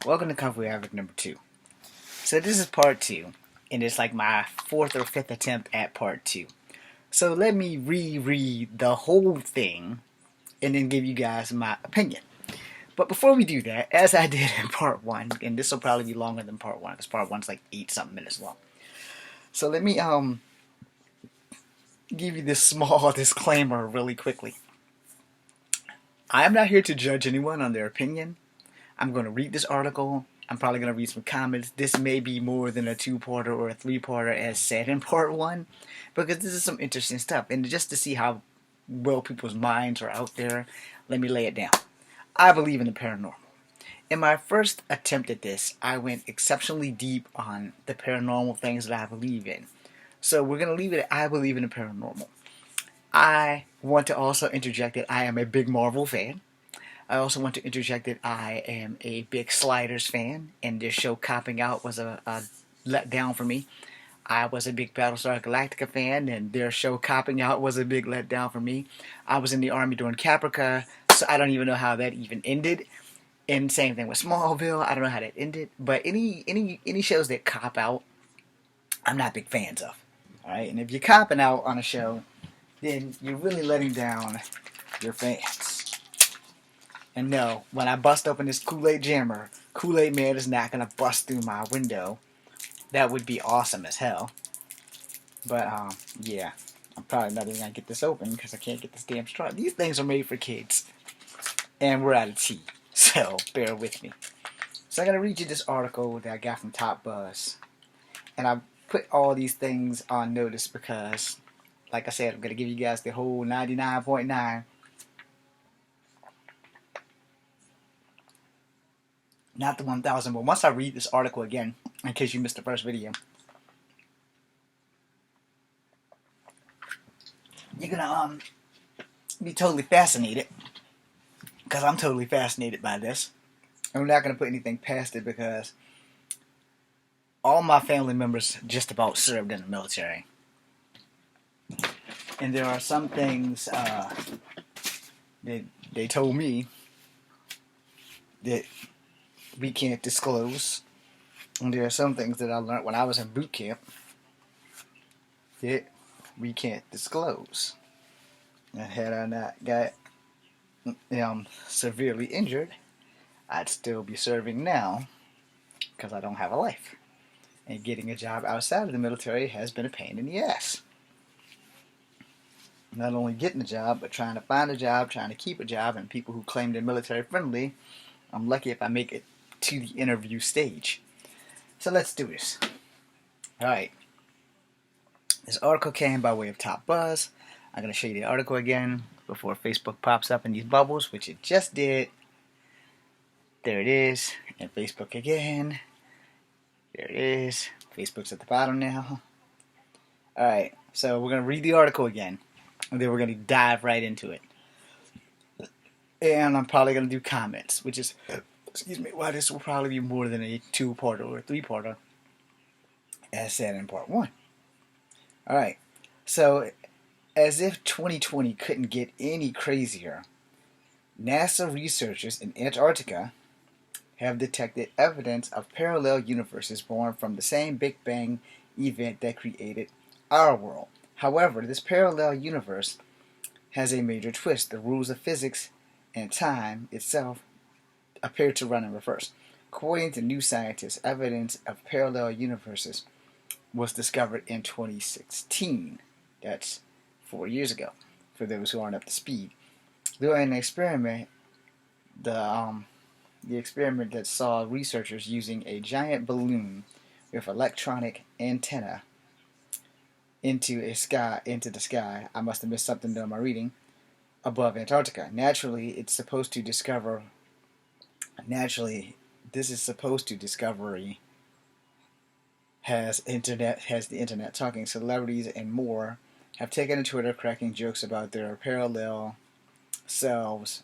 Welcome to Cover Average number 2. So this is part 2, and it's like my 4th or 5th attempt at part 2. So let me reread the whole thing, and then give you guys my opinion. But before we do that, as I did in part 1, and this will probably be longer than part 1, because part 1's like 8-something minutes long. So let me give you this small disclaimer really quickly. I am not here to judge anyone on their opinion. I'm going to read this article. I'm probably going to read some comments. This may be more than a 2-parter or a 3-parter as said in part 1, because this is some interesting stuff. And just to see how well people's minds are out there, let me lay it down. I believe in the paranormal. In my first attempt at this, I went exceptionally deep on the paranormal things that I believe in. So we're going to leave it at I believe in the paranormal. I want to also interject that I am a big Marvel fan. I also want to interject that I am a big Sliders fan, and this show Copping Out was a letdown for me. I was a big Battlestar Galactica fan, and their show Copping Out was a big letdown for me. I was in the Army during Caprica, so I don't even know how that even ended. And same thing with Smallville, I don't know how that ended. But any shows that cop out, I'm not big fans of. Alright, and if you're copping out on a show, then you're really letting down your fans. And no, when I bust open this Kool-Aid jammer, Kool-Aid Man is not going to bust through my window. That would be awesome as hell. But, yeah. I'm probably not even going to get this open because I can't get this damn straw. These things are made for kids. And we're out of tea. So, bear with me. So I'm going to read you this article that I got from Top Buzz. And I put all these things on notice because, like I said, I'm going to give you guys the whole 99.9. Not the 1,000, but once I read this article again, in case you missed the first video, you're gonna be totally fascinated, because I'm totally fascinated by this. I'm not gonna put anything past it because all my family members just about served in the military, and there are some things that they told me that we can't disclose. And there are some things that I learned when I was in boot camp that we can't disclose. And had I not got severely injured, I'd still be serving now because I don't have a life. And getting a job outside of the military has been a pain in the ass. Not only getting a job, but trying to find a job, trying to keep a job, and people who claim they're military friendly, I'm lucky if I make it to the interview stage. So let's do this. Alright. This article came by way of Top Buzz. I'm going to show you the article again before Facebook pops up in these bubbles, which it just did. There it is. And Facebook again. There it is. Facebook's at the bottom now. Alright, so we're going to read the article again. And then we're going to dive right into it. And I'm probably going to do comments, which is, excuse me, why this will probably be more than a 2-parter or a 3-parter, as said in part 1. Alright, so as if 2020 couldn't get any crazier, NASA researchers in Antarctica have detected evidence of parallel universes born from the same Big Bang event that created our world. However, this parallel universe has a major twist. The rules of physics and time itself appear to run in reverse. According to New Scientist, evidence of parallel universes was discovered in 2016. That's 4 years ago, for those who aren't up to speed. During an experiment, the experiment that saw researchers using a giant balloon with electronic antenna into the sky. I must have missed something during my reading. Above Antarctica. Naturally, this is supposed to discovery has the internet talking. Celebrities and more have taken to Twitter cracking jokes about their parallel selves,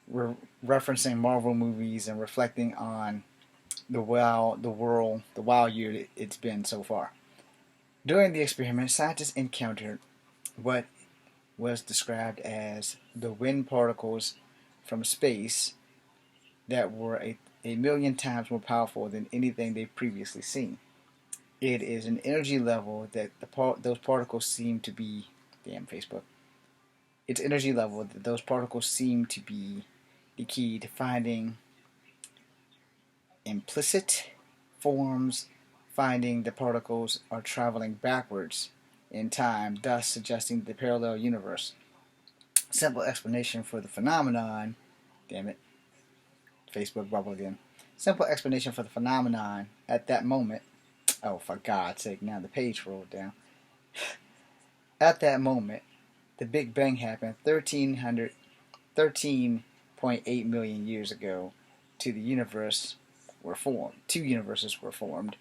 referencing Marvel movies and reflecting on the wild year it's been so far. During the experiment, scientists encountered what was described as the wind particles from space that were a million times more powerful than anything they've previously seen. It is an energy level that those particles seem to be, damn Facebook, its energy level that those particles seem to be the key to finding implicit forms, finding the particles are traveling backwards in time, thus suggesting the parallel universe. Simple explanation for the phenomenon, damn it, Facebook bubble again. Simple explanation for the phenomenon at that moment, oh for God's sake, now the page rolled down. At that moment, the Big Bang happened 13.8 million years ago. To the universe were formed. Two universes were formed,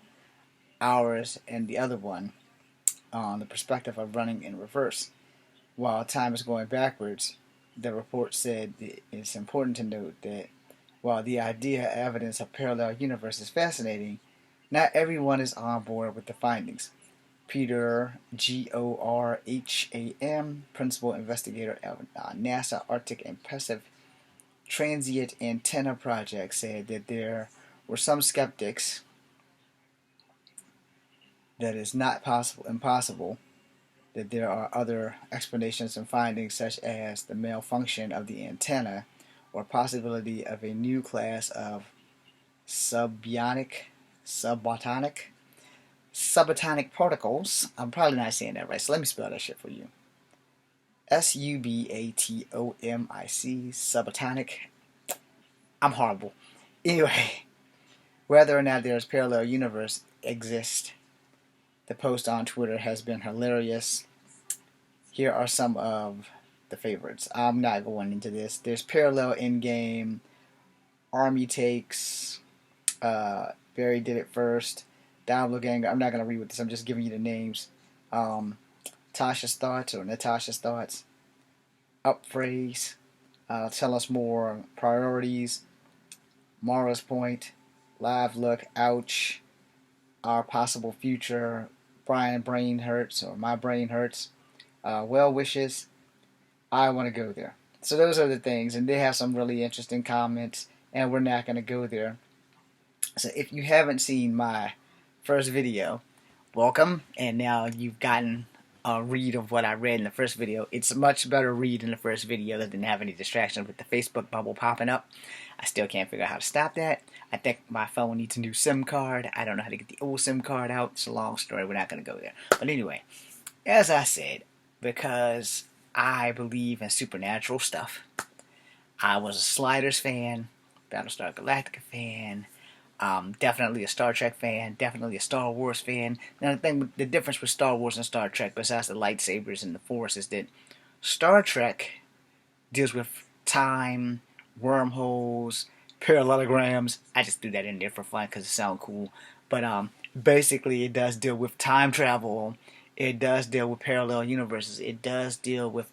ours and the other one, on the perspective of running in reverse. While time is going backwards, the report said it's important to note that while the idea evidence of parallel universe is fascinating, not everyone is on board with the findings. Peter Gorham, principal investigator of NASA Arctic and Pacific Transient Antenna Project, said that there were some skeptics that it's not impossible that there are other explanations and findings such as the malfunction of the antenna or possibility of a new class of subatomic particles. I'm probably not saying that right, so let me spell that shit for you. Subatomic, subatomic. I'm horrible. Anyway, whether or not there's parallel universe exist, the post on Twitter has been hilarious. Here are some of the favorites. I'm not going into this. There's parallel in-game, Army takes, Barry did it first, Doppelganger. I'm not going to read with this. I'm just giving you the names. Tasha's thoughts or Natasha's thoughts. Up phrase. Tell us more. Priorities. Mara's point. Live look. Ouch. Our possible future. Brian brain hurts or my brain hurts. Well wishes. I want to go there. So those are the things, and they have some really interesting comments, and we're not going to go there. So if you haven't seen my first video, welcome, and now you've gotten a read of what I read in the first video. It's a much better read in the first video that didn't have any distractions with the Facebook bubble popping up. I still can't figure out how to stop that. I think my phone needs a new SIM card. I don't know how to get the old SIM card out. It's a long story. We're not going to go there. But anyway, as I said, because I believe in supernatural stuff, I was a Sliders fan, Battlestar Galactica fan, definitely a Star Trek fan, definitely a Star Wars fan. Now the difference with Star Wars and Star Trek, besides the lightsabers and the Force, is that Star Trek deals with time, wormholes, parallelograms. I just threw that in there for fun because it sounds cool. But basically it does deal with time travel. It does deal with parallel universes. It does deal with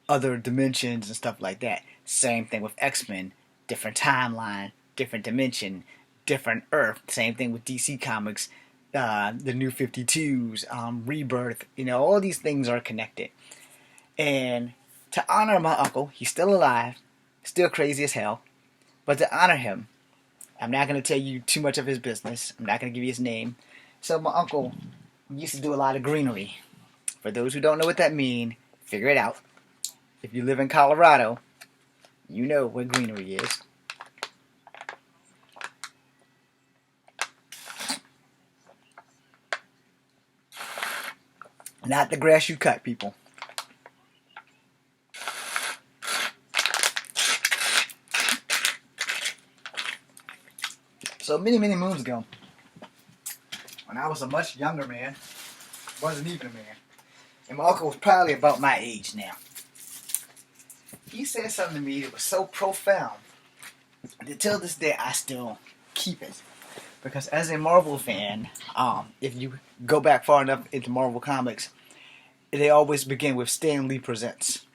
other dimensions and stuff like that. Same thing with X-Men. Different timeline, different dimension, different Earth. Same thing with DC Comics. The New 52s, Rebirth. You know, all these things are connected. And to honor my uncle, he's still alive, still crazy as hell. But to honor him, I'm not going to tell you too much of his business. I'm not going to give you his name. So my uncle used to do a lot of greenery. For those who don't know what that means, figure it out. If you live in Colorado, you know what greenery is. Not the grass you cut, people. So many moons ago, when I was a much younger man, wasn't even a man, and my uncle was probably about my age now, he said something to me that was so profound that till this day I still keep it. Because as a Marvel fan, if you go back far enough into Marvel Comics, they always begin with Stan Lee Presents.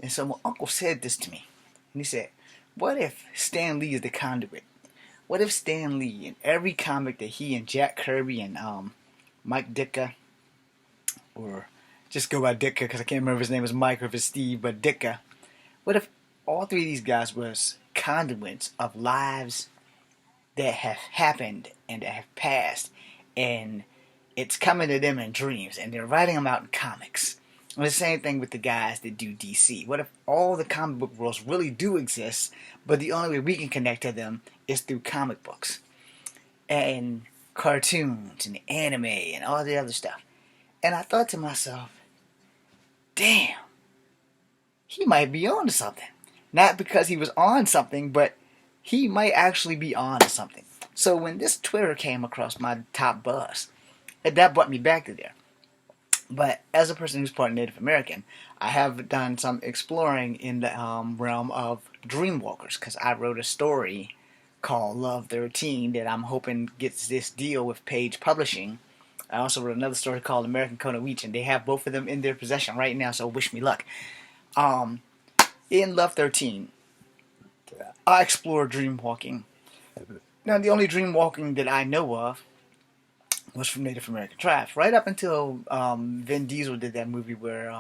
And so my uncle said this to me. And he said, what if Stan Lee is the conduit? What if Stan Lee, in every comic that he and Jack Kirby and Mike Ditka, or just go by Ditka because I can't remember if his name was Mike or if it's Steve, but Ditka, what if all three of these guys was conduits of lives that have happened and that have passed, and it's coming to them in dreams, and they're writing them out in comics. And the same thing with the guys that do DC. What if all the comic book worlds really do exist, but the only way we can connect to them is through comic books and cartoons and anime and all the other stuff? And I thought to myself, damn, he might be on to something. Not because he was on something, but he might actually be on to something. So when this Twitter came across my top buzz, that brought me back to there. But as a person who's part Native American, I have done some exploring in the realm of dreamwalkers, because I wrote a story called Love 13 that I'm hoping gets this deal with Page Publishing. I also wrote another story called American Conoweech, and they have both of them in their possession right now, so wish me luck. In Love 13, I explore dreamwalking. Now, the only dreamwalking that I know of was from Native American tribes. Right up until Vin Diesel did that movie where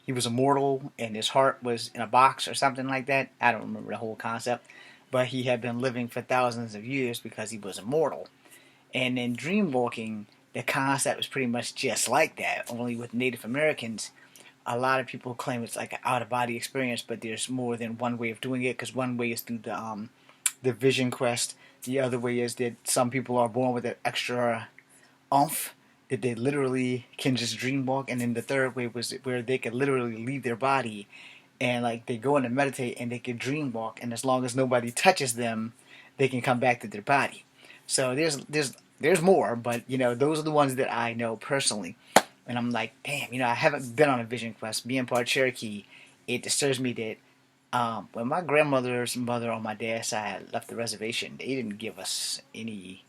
he was immortal and his heart was in a box or something like that. I don't remember the whole concept. But he had been living for thousands of years because he was immortal. And in dreamwalking, the concept is pretty much just like that, only with Native Americans. A lot of people claim it's like an out-of-body experience, but there's more than one way of doing it, because one way is through the vision quest. The other way is that some people are born with an extra oomph that they literally can just dreamwalk, and then the third way was where they could literally leave their body and like they go in and meditate and they can dreamwalk, and as long as nobody touches them, they can come back to their body. So there's more, but those are the ones that I know personally. And I'm like, damn, I haven't been on a vision quest. Being part Cherokee, it disturbs me that when my grandmother's mother on my dad's side left the reservation, they didn't give us any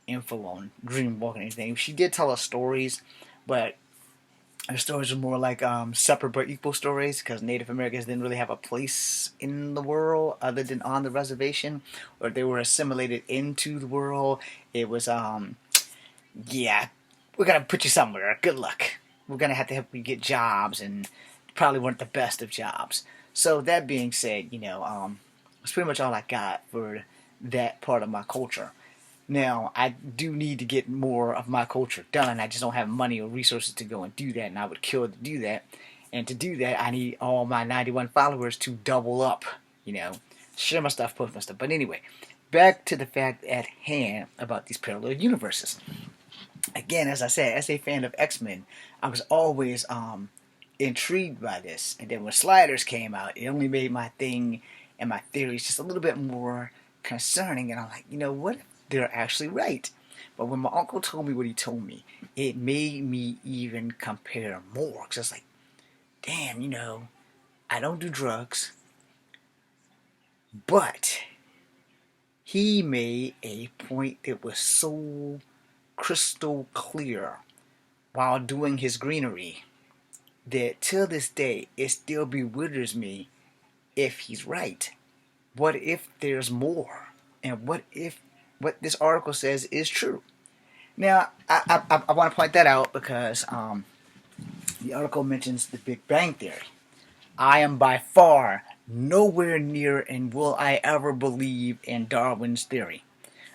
info on dream walking or anything. She did tell us stories, but her stories were more like separate but equal stories, because Native Americans didn't really have a place in the world other than on the reservation, or they were assimilated into the world. It was yeah, we're going to put you somewhere. Good luck. We're going to have to help you get jobs, and probably weren't the best of jobs. So that being said, that's pretty much all I got for that part of my culture. Now, I do need to get more of my culture done. I just don't have money or resources to go and do that, and I would kill to do that. And to do that, I need all my 91 followers to double up, share my stuff, post my stuff. But anyway, back to the fact at hand about these parallel universes. Again, as I said, as a fan of X-Men, I was always intrigued by this. And then when Sliders came out, it only made my thing and my theories just a little bit more concerning. And I'm like, what if they're actually right? But when my uncle told me what he told me, it made me even compare more. Because I was like, damn, I don't do drugs. But he made a point that was so crystal clear while doing his greenery that till this day it still bewilders me if he's right. What if there's more? And what if what this article says is true? Now, I want to point that out because the article mentions the Big Bang Theory. I am by far nowhere near and will I ever believe in Darwin's theory.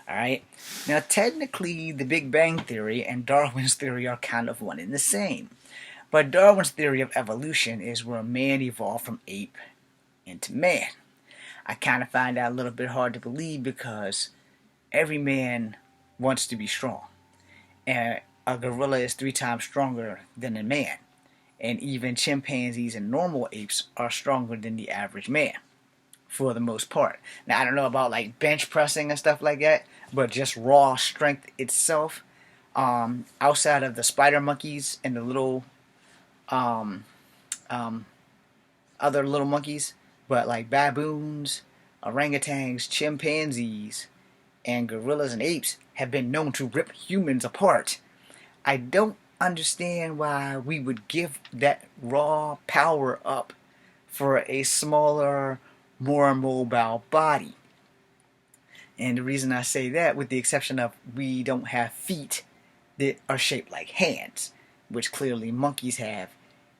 Alright? Now, technically, the Big Bang Theory and Darwin's theory are kind of one and the same. But Darwin's theory of evolution is where man evolved from ape into man. I kind of find that a little bit hard to believe because every man wants to be strong. And a gorilla is 3 times stronger than a man. And even chimpanzees and normal apes are stronger than the average man, for the most part. Now, I don't know about like bench pressing and stuff like that, but just raw strength itself, outside of the spider monkeys and the little other little monkeys, but like baboons, orangutans, chimpanzees, and gorillas and apes have been known to rip humans apart. I don't understand why we would give that raw power up for a smaller, more mobile body. And the reason I say that, with the exception of we don't have feet that are shaped like hands, which clearly monkeys have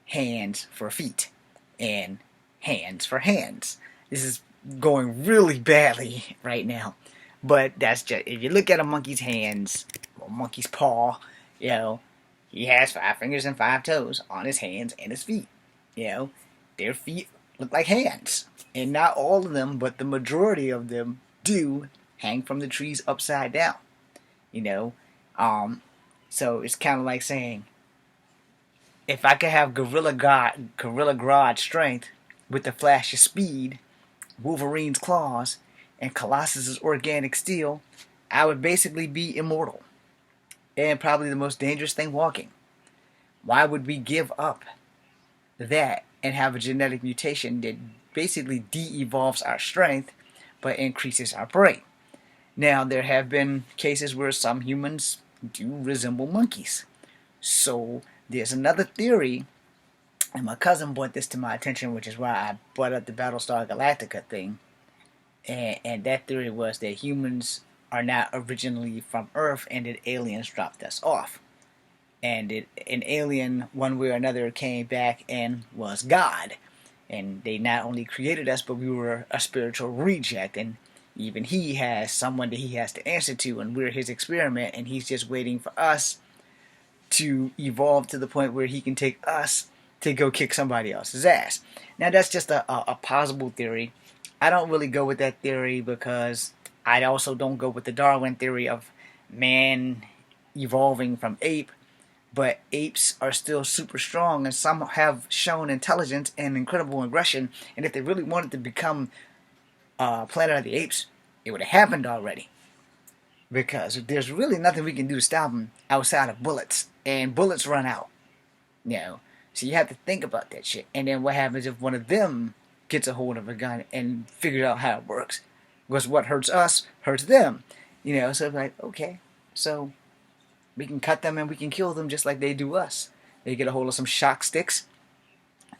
hands for feet and hands for hands. This is going really badly right now. But that's just, if you look at a monkey's hands, or monkey's paw, you know, he has 5 fingers and 5 toes on his hands and his feet. You know, their feet look like hands. And not all of them, but the majority of them do hang from the trees upside down. You know, so it's kind of like saying, if I could have Gorilla Grodd strength with the Flash of speed, Wolverine's claws, and Colossus's organic steel, I would basically be immortal and probably the most dangerous thing walking. Why would we give up that and have a genetic mutation that basically de-evolves our strength but increases our brain? Now, there have been cases where some humans do resemble monkeys. So there's another theory, and my cousin brought this to my attention, which is why I brought up the Battlestar Galactica thing. And that theory was that humans are not originally from Earth and that aliens dropped us off. And an alien, one way or another, came back and was God. And they not only created us, but we were a spiritual reject. And even he has someone that he has to answer to, and we're his experiment, and he's just waiting for us to evolve to the point where he can take us to go kick somebody else's ass. Now, that's just a possible theory. I don't really go with that theory because I also don't go with the Darwin theory of man evolving from ape, but apes are still super strong, and some have shown intelligence and incredible aggression, and if they really wanted to become Planet of the Apes, it would have happened already. Because there's really nothing we can do to stop them outside of bullets, and bullets run out. You know, so you have to think about that shit. And then what happens if one of them gets a hold of a gun and figures out how it works? Because what hurts us hurts them. You know, so it's like, okay, so we can cut them and we can kill them just like they do us. They get a hold of some shock sticks,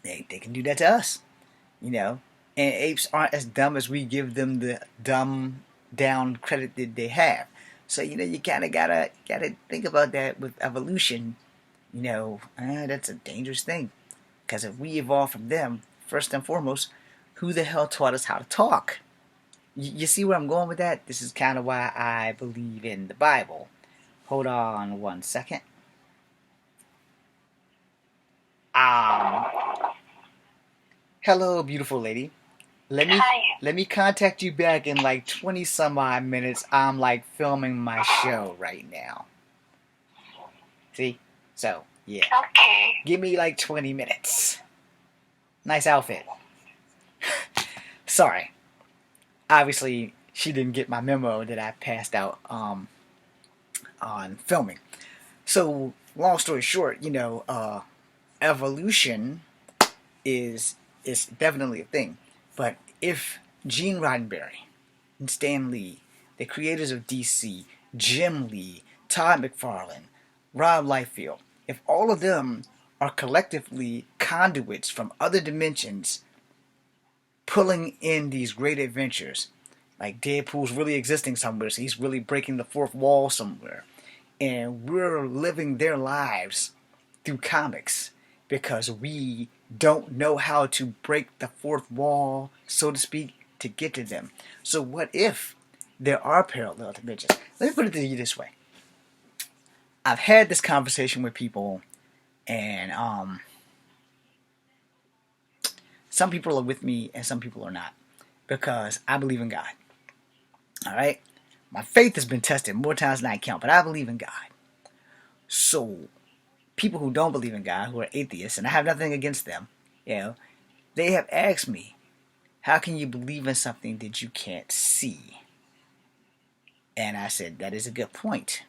they can do that to us. You know, and apes aren't as dumb as we give them the dumb down credit that they have. So, you know, you kind of gotta think about that with evolution. You know, that's a dangerous thing. Because if we evolve from them, first and foremost, who the hell taught us how to talk? You see where I'm going with that? This is kind of why I believe in the Bible. Hold on one second. Hello, beautiful lady. Let me contact you back in like 20 some odd minutes. I'm like filming my show right now. See? So, yeah. Okay. Give me like 20 minutes. Nice outfit. Sorry. Obviously, she didn't get my memo that I passed out on filming. So, long story short, you know, evolution is definitely a thing. But if Gene Roddenberry and Stan Lee, the creators of DC, Jim Lee, Todd McFarlane, Rob Liefeld, if all of them are collectively conduits from other dimensions pulling in these great adventures, like Deadpool's really existing somewhere, so he's really breaking the fourth wall somewhere, and we're living their lives through comics because we don't know how to break the fourth wall, so to speak, to get to them. So what if there are parallel dimensions? Let me put it to you this way. I've had this conversation with people, and some people are with me and some people are not, because I believe in God. Alright? My faith has been tested more times than I count, but I believe in God. So, people who don't believe in God, who are atheists, and I have nothing against them, you know, they have asked me, how can you believe in something that you can't see? And I said, that is a good point.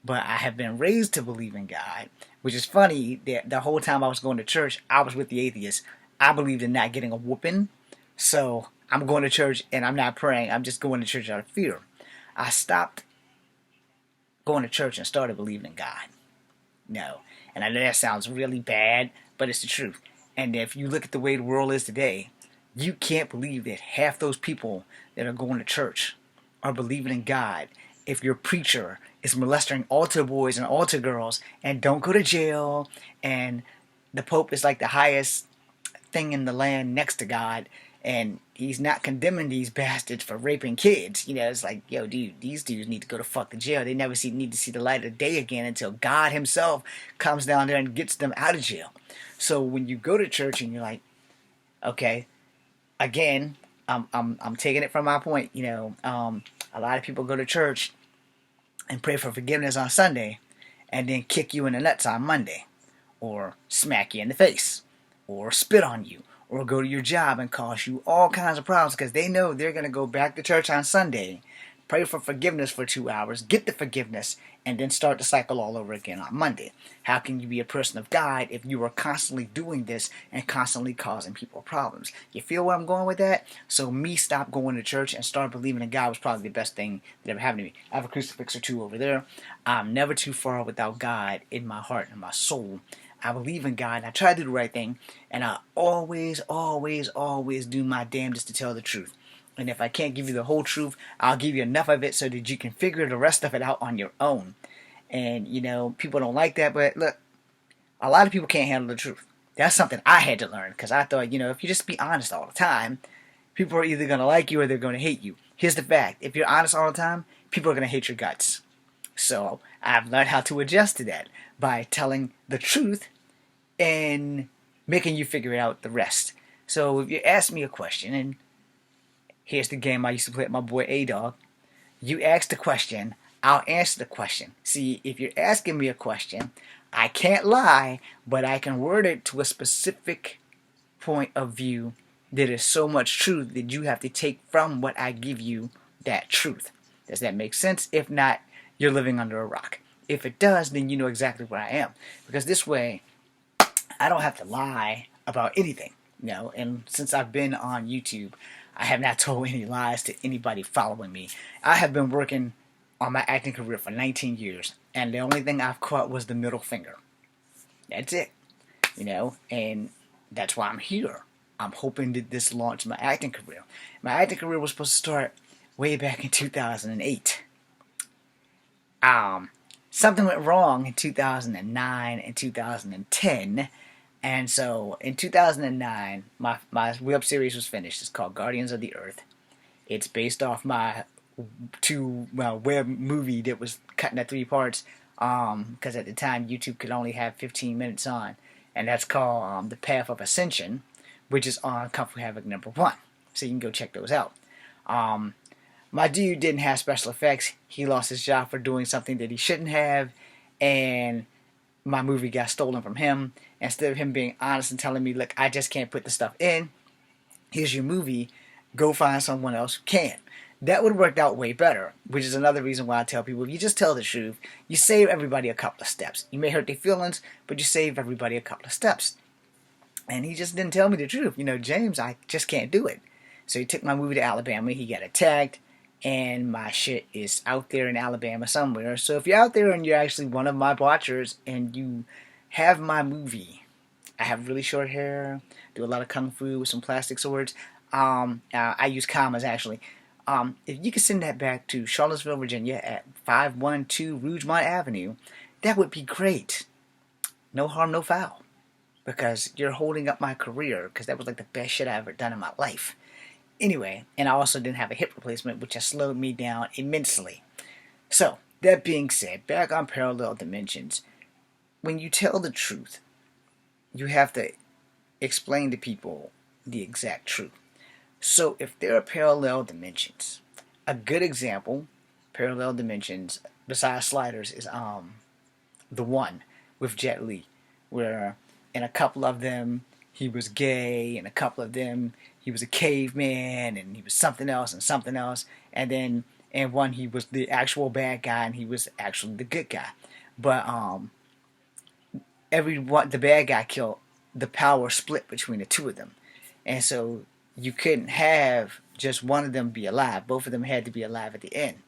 But I have been raised to believe in God, which is funny that the whole time I was going to church, I was with the atheists. I believed in not getting a whooping, so I'm going to church and I'm not praying. I'm just going to church out of fear. I stopped going to church and started believing in God. No. And I know that sounds really bad, but it's the truth. And if you look at the way the world is today, you can't believe that half those people that are going to church are believing in God. If your preacher is molesting altar boys and altar girls and don't go to jail, and the Pope is like the highest thing in the land next to God, And he's not condemning these bastards for raping kids. You know, it's like, yo, dude, these dudes need to go to fucking jail. They never need to see the light of day again until God himself comes down there and gets them out of jail. So when you go to church and you're like, okay, again, I'm taking it from my point. You know, a lot of people go to church and pray for forgiveness on Sunday, and then kick you in the nuts on Monday, or smack you in the face, or spit on you, or go to your job and cause you all kinds of problems because they know they're going to go back to church on Sunday, pray for forgiveness for 2 hours, get the forgiveness, and then start the cycle all over again on Monday. How can you be a person of God if you are constantly doing this and constantly causing people problems? You feel where I'm going with that? So me stop going to church and start believing in God was probably the best thing that ever happened to me. I have a crucifix or two over there. I'm never too far without God in my heart and my soul. I believe in God, and I try to do the right thing, and I always, always, always do my damnedest to tell the truth. And if I can't give you the whole truth, I'll give you enough of it so that you can figure the rest of it out on your own. And, you know, people don't like that, but look, a lot of people can't handle the truth. That's something I had to learn, because I thought, you know, if you just be honest all the time, people are either going to like you or they're going to hate you. Here's the fact. If you're honest all the time, people are going to hate your guts. So I've learned how to adjust to that by telling the truth and making you figure out the rest. So if you ask me a question, and here's the game I used to play with my boy A-Dog. You ask the question, I'll answer the question. See, if you're asking me a question, I can't lie, but I can word it to a specific point of view that is so much truth that you have to take from what I give you that truth. Does that make sense? If not, you're living under a rock. If it does, then you know exactly where I am. Because this way, I don't have to lie about anything. You know, and since I've been on YouTube, I have not told any lies to anybody following me. I have been working on my acting career for 19 years, and the only thing I've caught was the middle finger. That's it. You know, and that's why I'm here. I'm hoping that this launched my acting career. My acting career was supposed to start way back in 2008. Something went wrong in 2009 and 2010. And so in 2009, my web series was finished. It's called Guardians of the Earth. It's based off my web movie that was cut into 3 parts. Because at the time YouTube could only have 15 minutes on, and that's called The Path of Ascension, which is on Kung Fu Havoc #1. So you can go check those out. My dude didn't have special effects. He lost his job for doing something that he shouldn't have, and my movie got stolen from him. Instead of him being honest and telling me, look, I just can't put the stuff in, here's your movie, go find someone else who can. That would have worked out way better, which is another reason why I tell people, if you just tell the truth, you save everybody a couple of steps. You may hurt their feelings, but you save everybody a couple of steps. And he just didn't tell me the truth. You know, James, I just can't do it. So he took my movie to Alabama, he got attacked, and my shit is out there in Alabama somewhere. So if you're out there and you're actually one of my watchers and you have my movie, I have really short hair, do a lot of kung fu with some plastic swords. I use commas actually. If you could send that back to Charlottesville, Virginia at 512 Rougemont Avenue, that would be great. No harm, no foul. Because you're holding up my career, because that was like the best shit I ever done in my life. Anyway, and I also didn't have a hip replacement, which has slowed me down immensely. So, that being said, back on Parallel Dimensions, when you tell the truth, you have to explain to people the exact truth. So, if there are parallel dimensions, a good example, parallel dimensions, besides Sliders, is The One with Jet Li, where in a couple of them, he was gay, and a couple of them, he was a caveman, and he was something else, and then in one, he was the actual bad guy, and he was actually the good guy. But the bad guy killed, the power split between the two of them, and so you couldn't have just one of them be alive. Both of them had to be alive at the end.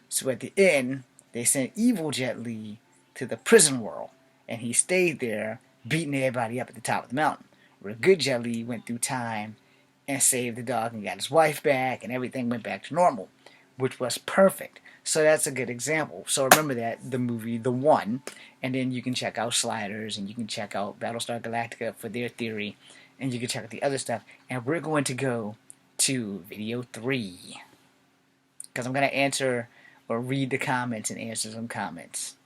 So at the end, they sent evil Jet Li to the prison world, and he stayed there, beating everybody up at the top of the mountain. Where good Jet Li went through time and saved the dog and got his wife back, and everything went back to normal, which was perfect. So that's a good example. So remember that, the movie The One, and then you can check out Sliders, and you can check out Battlestar Galactica for their theory, and you can check out the other stuff. And we're going to go to video 3. Because I'm going to answer or read the comments and answer some comments.